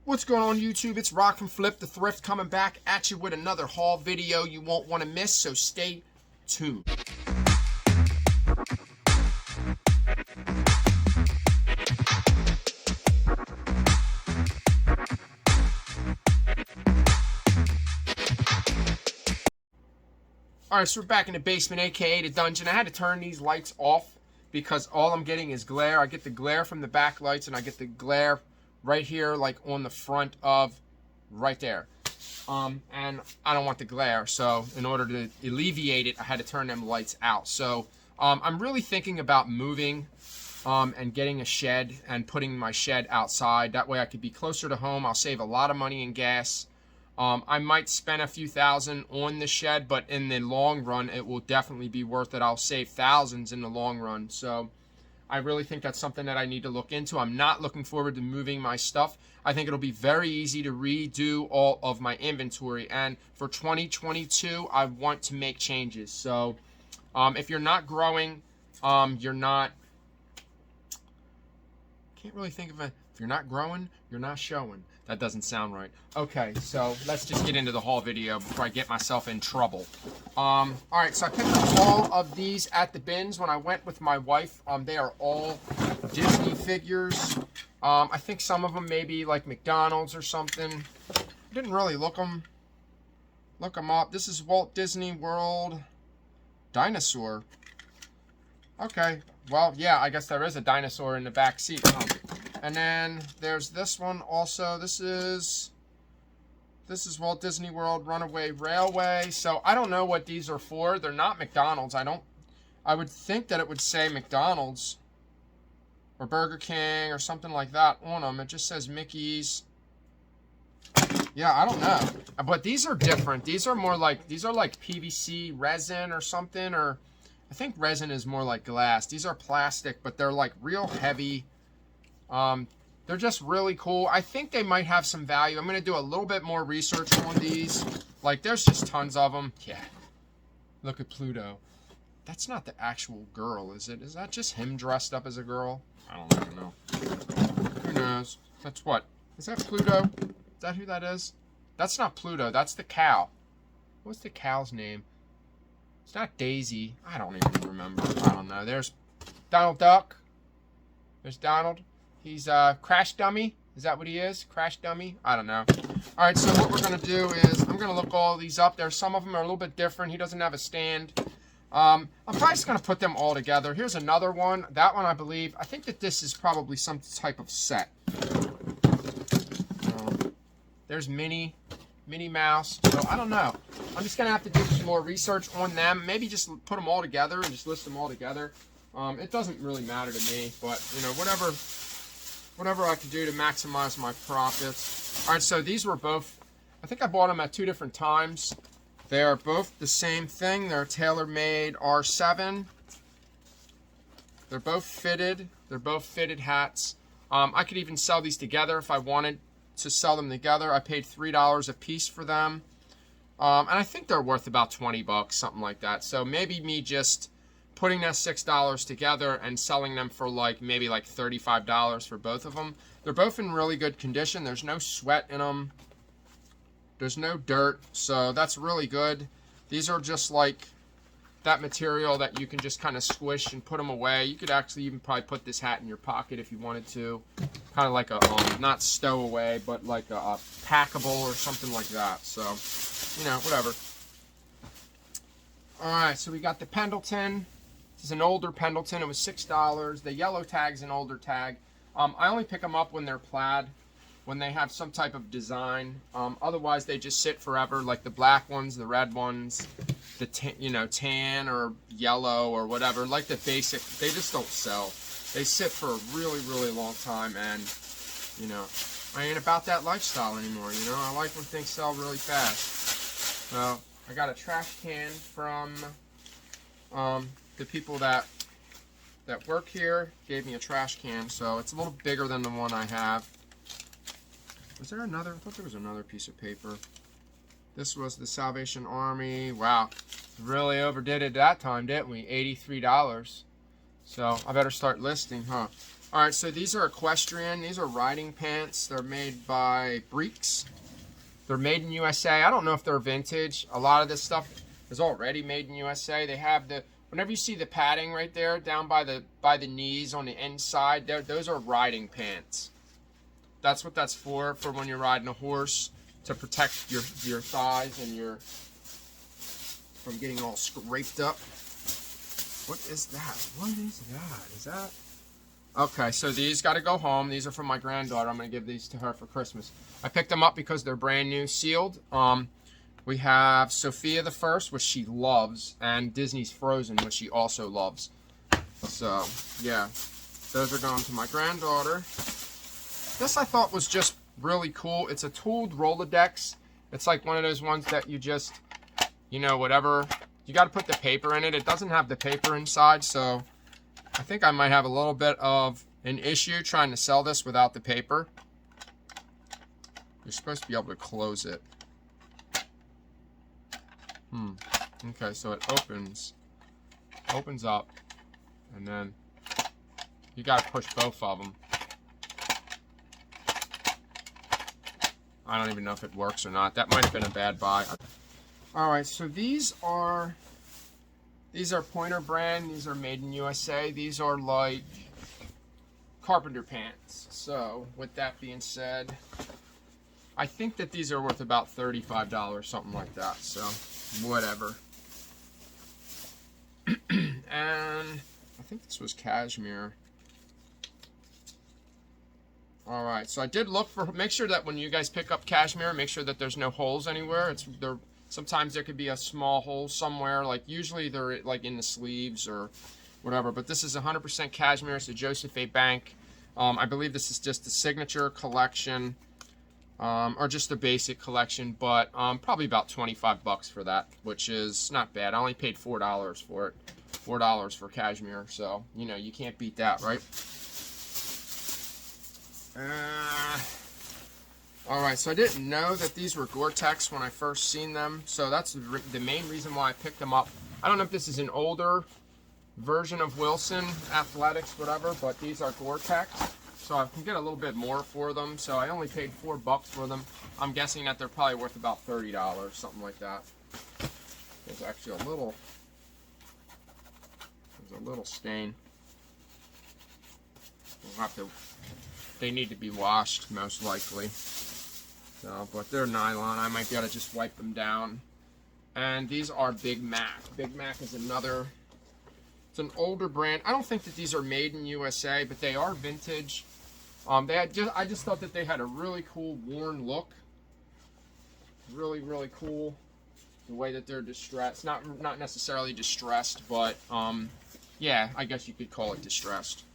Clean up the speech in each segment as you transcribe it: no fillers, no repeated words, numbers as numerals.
What's going on YouTube? It's Rock from Flip the Thrift coming back at you with another haul video you won't want to miss, so stay tuned. Alright, so we're back in the basement, aka the dungeon. I had to turn these lights off because all I'm getting is glare. I get the glare from the back lights and I get the glare right here, like on the front of right there. And I don't want the glare, so in order to alleviate it, I had to turn them lights out. So I'm really thinking about moving and getting a shed and putting my shed outside. That way I could be closer to home. I'll save a lot of money in gas. I might spend a few thousand on the shed, but in the long run, it will definitely be worth it. I'll save thousands in the long run. So I really think that's something that I need to look into. I'm not looking forward to moving my stuff. I think it'll be very easy to redo all of my inventory. And for 2022, I want to make changes. So if you're not growing, you're not, can't really think of a, if you're not growing, you're not showing. That doesn't sound right. Okay, so let's just get into the haul video before I get myself in trouble. All right, so I picked up all of these at the bins when I went with my wife. They are all Disney figures. I think some of them may be like McDonald's or something. I didn't really look them up. This is Walt Disney World dinosaur. Okay, well, yeah, I guess there is a dinosaur in the back seat. Huh? And then there's this one also. This is Walt Disney World Runaway Railway. So I don't know what these are for. They're not McDonald's. I would think that it would say McDonald's or Burger King or something like that on them. It just says Mickey's. Yeah, I don't know. But these are different. These are more like, these are like PVC resin or something, or I think resin is more like glass. These are plastic, but they're like real heavy. They're just really cool. I think they might have some value. I'm going to do a little bit more research on these. Like, there's just tons of them. Yeah. Look at Pluto. That's not the actual girl, is it? Is that just him dressed up as a girl? I don't even know. Who knows? That's what? Is that Pluto? Is that who that is? That's not Pluto. That's the cow. What's the cow's name? It's not Daisy. I don't even remember. I don't know. There's Donald Duck. There's Donald. He's a crash dummy. Is that what he is? Crash dummy? I don't know. All right, so what we're going to do is I'm going to look all these up. There's some of them are a little bit different. He doesn't have a stand. I'm probably just going to put them all together. Here's another one. That one, I believe. I think that this is probably some type of set. There's Minnie Mouse. So I don't know. I'm just going to have to do some more research on them. Maybe just put them all together and just list them all together. It doesn't really matter to me, but, you know, whatever I can do to maximize my profits. All right, so these were both, I think I bought them at two different times. They are both the same thing. They're TaylorMade R7. They're both fitted. They're both fitted hats. I could even sell these together if I wanted to sell them together. I paid $3 a piece for them. And I think they're worth about 20 bucks, something like that. So maybe me just putting that $6 together and selling them for like maybe like $35 for both of them. They're both in really good condition. There's no sweat in them. There's no dirt, so that's really good. These are just like that material that you can just kind of squish and put them away. You could actually even probably put this hat in your pocket if you wanted to. Kind of like a, not stowaway, but like a packable or something like that. So, you know, whatever. All right, so we got the Pendleton. This is an older Pendleton. It was $6. The yellow tag's an older tag. I only pick them up when they're plaid, when they have some type of design. Otherwise, they just sit forever, like the black ones, the red ones, the tan or yellow or whatever. Like the basic, they just don't sell. They sit for a really, really long time, and, you know, I ain't about that lifestyle anymore, you know? I like when things sell really fast. So, I got a trash can from the people that work here. Gave me a trash can, so it's a little bigger than the one I have. Was there another? I thought there was another piece of paper. This was the Salvation Army. Wow, really overdid it that time, didn't we? $83. So I better start listing, huh? All right, so these are equestrian. These are riding pants. They're made by Breeks. They're made in USA. I don't know if they're vintage. A lot of this stuff is already made in USA. They have the, whenever you see the padding right there down by the knees on the inside, those are riding pants. That's what that's for when you're riding a horse, to protect your thighs and your from getting all scraped up. What is that? What is that? Is that? Okay, so these got to go home. These are from my granddaughter. I'm going to give these to her for Christmas. I picked them up because they're brand new, sealed. We have Sophia the First, which she loves, and Disney's Frozen, which she also loves. So, yeah, those are going to my granddaughter. This I thought was just really cool. It's a tooled Rolodex. It's like one of those ones that you just, you know, whatever. You got to put the paper in it. It doesn't have the paper inside, so I think I might have a little bit of an issue trying to sell this without the paper. You're supposed to be able to close it. Okay, so it opens up, and then you got to push both of them. I don't even know if it works or not. That might have been a bad buy. All right, so these are Pointer brand. These are made in USA. These are like carpenter pants. So with that being said, I think that these are worth about $35, something like that. So whatever. And I think this was cashmere. All right, so I did look for, make sure that when you guys pick up cashmere, make sure that there's no holes anywhere. Sometimes there could be a small hole somewhere, like usually they're like in the sleeves or whatever, but this is 100% cashmere. It's a Joseph A. Bank. I believe this is just the signature collection, or just the basic collection, but probably about 25 bucks for that, which is not bad. I only paid $4 for it. $4 for cashmere, so, you know, you can't beat that, right? Alright, so I didn't know that these were Gore-Tex when I first seen them, so that's the main reason why I picked them up. I don't know if this is an older version of Wilson Athletics, whatever, but these are Gore-Tex, so I can get a little bit more for them. So I only paid $4 for them. I'm guessing that they're probably worth about $30, something like that. There's actually a little stain. We'll have to, they need to be washed most likely. So, but they're nylon. I might be able to just wipe them down. And these are Big Mac. Big Mac is another, it's an older brand. I don't think that these are made in USA, but they are vintage. I just thought that they had a really cool worn look. Really, really cool. The way that they're distressed. Not necessarily distressed, but yeah, I guess you could call it distressed.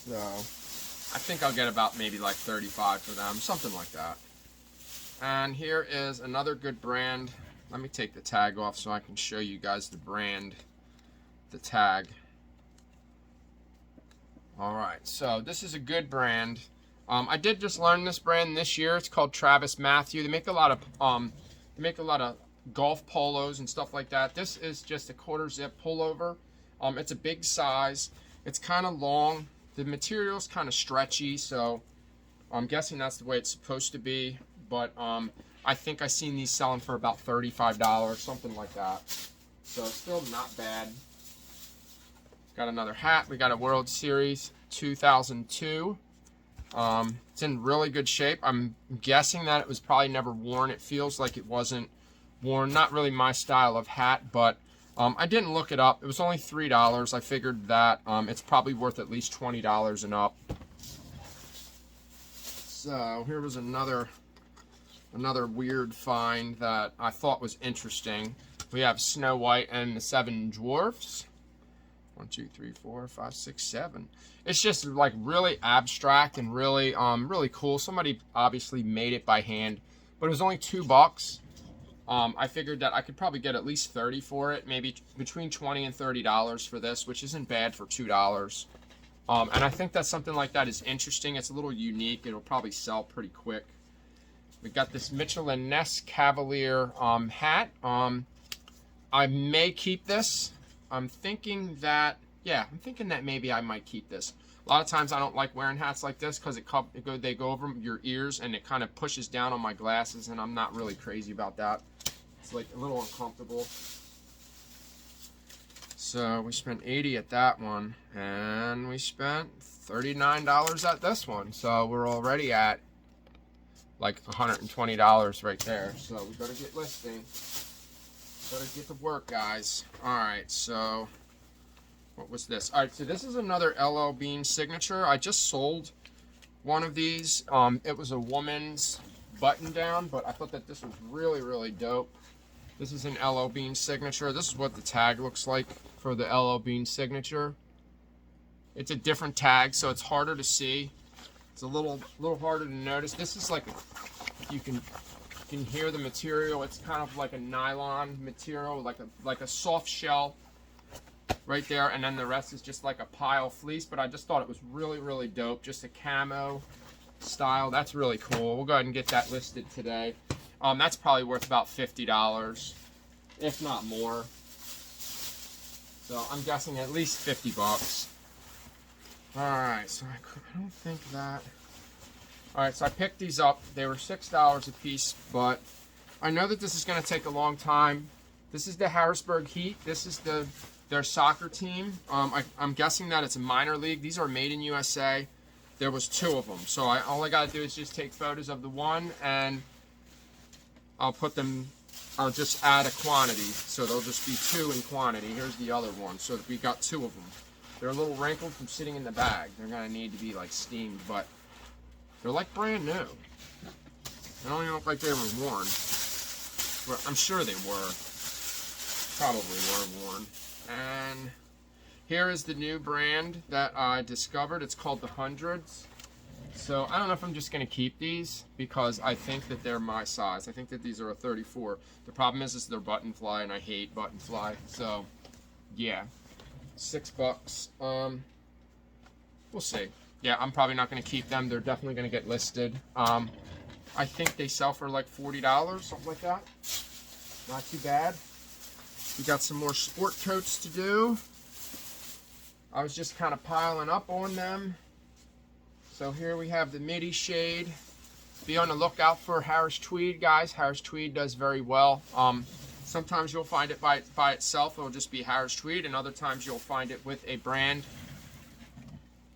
So I think I'll get about maybe like 35 for them, something like that. And here is another good brand. Let me take the tag off so I can show you guys the brand, the tag. Alright, so this is a good brand. I did just learn this brand this year. It's called Travis Mathew. They make a lot of golf polos and stuff like that. This is just a quarter zip pullover. It's a big size. It's kind of long. The material's kind of stretchy, so I'm guessing that's the way it's supposed to be. But I think I seen these selling for about $35, something like that. So still not bad. Got another hat. We got a World Series 2002. It's in really good shape. I'm guessing that it was probably never worn. It feels like it wasn't worn. Not really my style of hat, but I didn't look it up. It was only $3. I figured that it's probably worth at least $20 and up. So here was another weird find that I thought was interesting. We have Snow White and the Seven Dwarfs. 1, 2, 3, 4, 5, 6, 7. It's just like really abstract and really really cool. Somebody obviously made it by hand, but it was only $2. I figured that I could probably get at least 30 for it, maybe between $20 and $30 for this, which isn't bad for $2. And I think that something like that is interesting. It's a little unique. It'll probably sell pretty quick. We got this Mitchell & Ness Cavalier hat. I may keep this. I'm thinking that Yeah, I'm thinking that maybe I might keep this. A lot of times I don't like wearing hats like this because they go over your ears and it kind of pushes down on my glasses, and I'm not really crazy about that. It's like a little uncomfortable. So we spent $80 at that one, and we spent $39 at this one. So we're already at like $120 right there. So we better get listing. Better get to work, guys. All right, so what was this? All right, so this is another LL Bean signature. I just sold one of these. It was a woman's button down, but I thought that this was really, really dope. This is an LL Bean signature. This is what the tag looks like for the LL Bean signature. It's a different tag, so it's harder to see. It's a little harder to notice. This is like, you can hear the material. It's kind of like a nylon material, like a soft shell right there, and then the rest is just like a pile fleece. But I just thought it was really, really dope. Just a camo style. That's really cool. We'll go ahead and get that listed today. That's probably worth about $50, if not more. So I'm guessing at least 50 bucks. All right, so I don't think that. All right, so I picked these up. They were $6 a piece, but I know that this is going to take a long time. This is the Harrisburg Heat. This is their soccer team. I'm guessing that it's a minor league. These are made in USA. There was 2 of them, so all I got to do is just take photos of the one, and I'll just add a quantity, so there'll just be 2 in quantity. Here's the other one, so we got 2 of them. They're a little wrinkled from sitting in the bag. They're gonna need to be like steamed, but they're like brand new. They don't even look like they were worn. But I'm sure they were. Probably were worn. And here is the new brand that I discovered. It's called the Hundreds. So I don't know if I'm just going to keep these because I think that they're my size. I think that these are a 34. The problem is they're button fly, and I hate button fly. So yeah, $6. We'll see. Yeah, I'm probably not going to keep them. They're definitely going to get listed. I think they sell for like $40, something like that. Not too bad. We got some more sport coats to do. I was just kind of piling up on them. So here we have the midi shade. Be on the lookout for Harris Tweed, guys. Harris Tweed does very well. Sometimes you'll find it by itself. It'll just be Harris Tweed, and other times you'll find it with a brand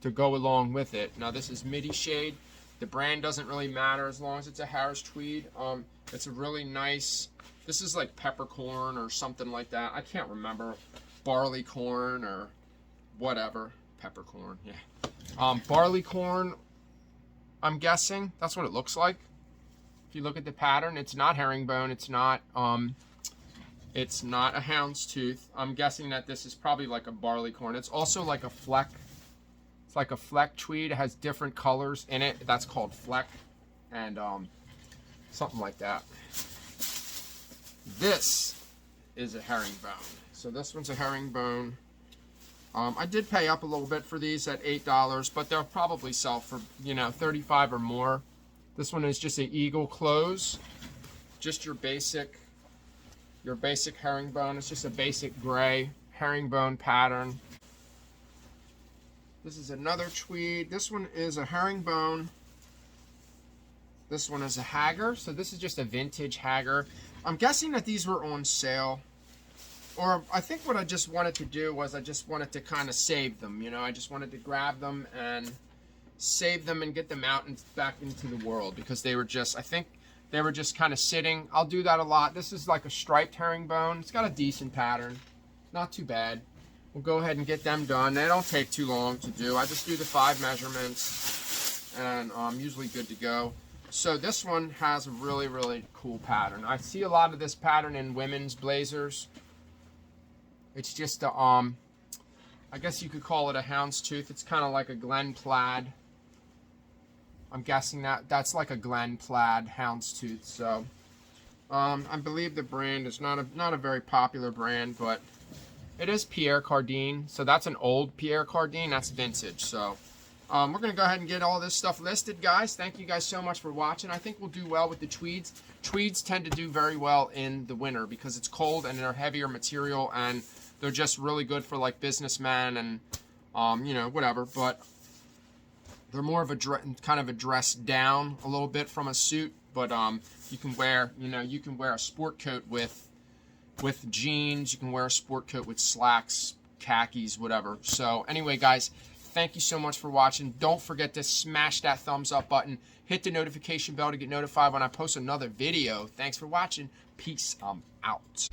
to go along with it. Now this is midi shade. The brand doesn't really matter as long as it's a Harris Tweed. It's a really nice, this is like peppercorn or something like that. I can't remember. Barley corn or whatever. Peppercorn, yeah. Barley corn, I'm guessing. That's what it looks like. If you look at the pattern, it's not herringbone. It's not a houndstooth. I'm guessing that this is probably like a barley corn. It's also like a fleck. It's like a fleck tweed. It has different colors in it. That's called fleck, and something like that. This is a herringbone. So this one's a herringbone. I did pay up a little bit for these at $8, but they'll probably sell for, $35 or more. This one is just an eagle close, just your basic herringbone. It's just a basic gray herringbone pattern. This is another tweed. This one is a herringbone. This one is a haggar. So this is just a vintage haggar. I'm guessing that these were on sale. Or I think what I just wanted to do was I just wanted to kind of save them, I just wanted to grab them and save them and get them out and back into the world because they were just, I think they were just kind of sitting. I'll do that a lot. This is like a striped herringbone. It's got a decent pattern. Not too bad. We'll go ahead and get them done. They don't take too long to do. I just do the 5 measurements and I'm usually good to go. So this one has a really, really cool pattern. I see a lot of this pattern in women's blazers. It's just a, I guess you could call it a houndstooth. It's kind of like a Glen Plaid. I'm guessing that's like a Glen Plaid houndstooth. So, I believe the brand is not a very popular brand, but it is Pierre Cardin. So that's an old Pierre Cardin. That's vintage. So, we're gonna go ahead and get all this stuff listed, guys. Thank you guys so much for watching. I think we'll do well with the tweeds. Tweeds tend to do very well in the winter because it's cold and they're heavier material and They're just really good for like businessmen and, you know, whatever. But they're more of a kind of a dress down a little bit from a suit. But you can wear, you know, you can wear a sport coat with jeans. You can wear a sport coat with slacks, khakis, whatever. So anyway, guys, thank you so much for watching. Don't forget to smash that thumbs up button. Hit the notification bell to get notified when I post another video. Thanks for watching. Peace. I'm out.